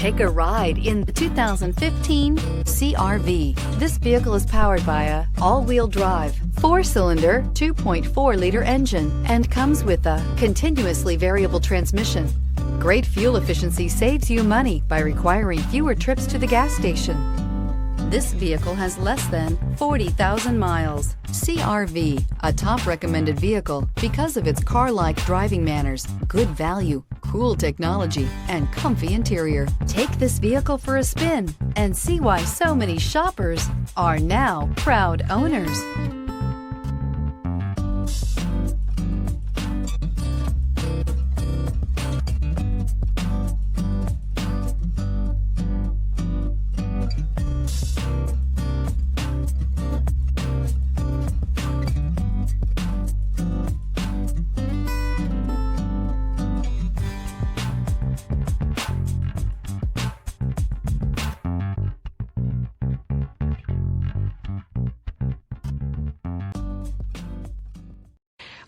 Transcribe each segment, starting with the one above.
Take a ride in the 2015 CR-V. This vehicle is powered by a all-wheel drive, 4-cylinder, 2.4-liter engine and comes with a continuously variable transmission. Great fuel efficiency saves you money by requiring fewer trips to the gas station. This vehicle has less than 40,000 miles. CR-V, a top recommended vehicle because of its car-like driving manners, good value, cool technology, and comfy interior. Take this vehicle for a spin and see why so many shoppers are now proud owners.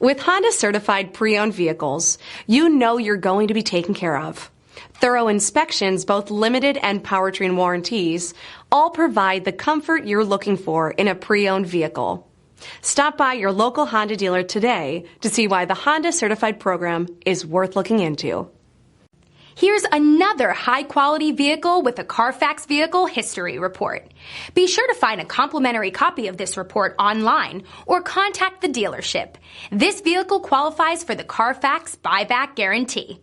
With Honda certified pre-owned vehicles, you know you're going to be taken care of. Thorough inspections, both limited and powertrain warranties, all provide the comfort you're looking for in a pre-owned vehicle. Stop by your local Honda dealer today to see why the Honda certified program is worth looking into. Here's another high-quality vehicle with a Carfax Vehicle History Report. Be sure to find a complimentary copy of this report online or contact the dealership. This vehicle qualifies for the Carfax Buyback Guarantee.